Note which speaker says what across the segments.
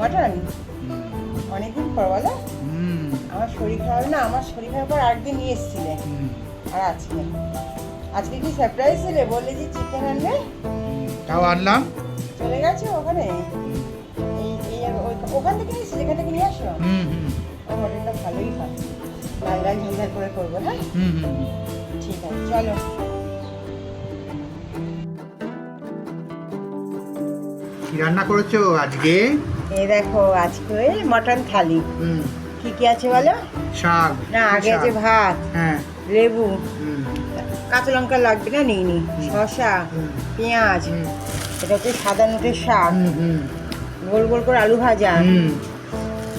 Speaker 1: Mutton অনেকদিন পর বলো। আমার শরীর খারাপ না, আমার শরীর খারাপ পর একদিন নিয়ে এসেছিলে আর আজকে কি সারপ্রাইজ ছিলে, বললে যে চিকেন আনবে,
Speaker 2: তাও আনলাম।
Speaker 1: চলে গেছে ওখানে। ওখান থেকে নিয়েছি, যেখান থেকে নিয়ে আসো। ওই মটনটা ভালোই হয়, লাল লাল ঝাল করে করবো। হ্যাঁ ঠিক আছে, চলো।
Speaker 2: কি রান্না করেছো আজকে?
Speaker 1: এই দেখো আজকে মটন থালি। কি কি আছে বলো?
Speaker 2: শাক
Speaker 1: না, আগে আছে ভাত,
Speaker 2: হ্যাঁ,
Speaker 1: লেবু, কাঁচা লঙ্কা লাগবে না, নিইনি, শসা, পেঁয়াজ, এটা হচ্ছে সাদা নোটের শাক, গোল গোল করে আলু ভাজা,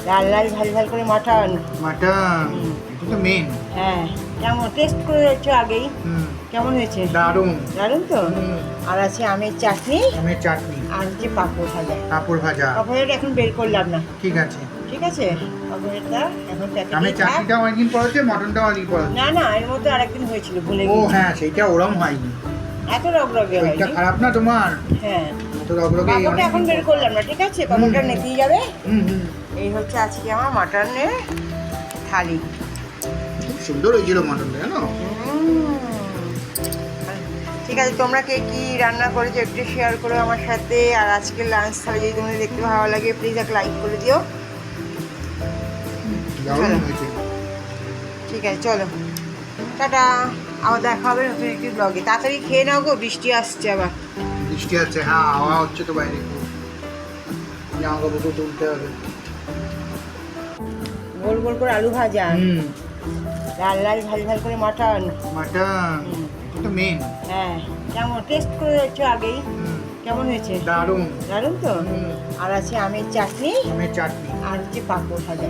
Speaker 1: লাল লাল ঝাল ঝাল করে মটন।
Speaker 2: মাটন, এটা তো মেন।
Speaker 1: হ্যাঁ, কেমন টেস্ট করে হচ্ছে আগেই? কেমন হয়েছে?
Speaker 2: দারুণ।
Speaker 1: দারুণ তো। আর আছে আমের চাটনি,
Speaker 2: আমের চাটনি,
Speaker 1: আর হচ্ছে পাঁপড় ভাজা।
Speaker 2: পাঁপড় ভাজা।
Speaker 1: পাঁপড়টা এখন বের করলাম না।
Speaker 2: ঠিক আছে,
Speaker 1: ঠিক আছে, পাঁপড়টা এখন
Speaker 2: আমের
Speaker 1: প্যাকেটে থাক।
Speaker 2: চাটনিটা অনেকদিন পর হচ্ছে, মটনটাও অনেকদিন পর হচ্ছে।
Speaker 1: না না, এর মধ্যে আরেকদিন হয়েছিল, ভুলে
Speaker 2: ও
Speaker 1: গেছি।
Speaker 2: হ্যাঁ, সেইটা ওরম হয়নি।
Speaker 1: এত রগরগে
Speaker 2: ওইটা
Speaker 1: হয়নি।
Speaker 2: খারাপ না তোমার,
Speaker 1: হ্যাঁ,
Speaker 2: এত রগরগে।
Speaker 1: পাঁপড়টা এখন বের করলাম না, ঠিক আছে, পাঁপড়টা নিতেই যাবে।
Speaker 2: হুম হুম,
Speaker 1: এই হচ্ছে আজকে আমার মাটনের থালি।
Speaker 2: খুব সুন্দর হয়েছিল মটনটা, জানো।
Speaker 1: ঠিক আছে, তোমরা কে কি রান্না করেছো একটু শেয়ার করো আমার সাথে। আর আজকে লাঞ্চ থালি যদি তোমাদের দেখতে ভালো লাগে, প্লিজ একটা লাইক করে দিও।
Speaker 2: দারুণ হয়েছে।
Speaker 1: ঠিক আছে, চলো টাটা, আবার দেখা হবে নতুন একটি ব্লগে। তাড়াতাড়ি খেয়ে নাও গো, বৃষ্টি আসছে আবার।
Speaker 2: বৃষ্টি আছে, হ্যাঁ, হাওয়া হচ্ছে তো বাইরে, জামা কাপড় তো তুলতে হবে।
Speaker 1: গোল গোল করে আলু ভাজা, লাল লাল ঝাল ঝাল করে মটন।
Speaker 2: মাটন, এটা তো মেন।
Speaker 1: হ্যাঁ, কেমন টেস্ট করে হচ্ছে আগেই? কেমন হয়েছে?
Speaker 2: দারুণ।
Speaker 1: দারুণ তো। আর আছে আমের চাটনি,
Speaker 2: আমের চাটনি,
Speaker 1: আর হচ্ছে পাঁপড় ভাজা।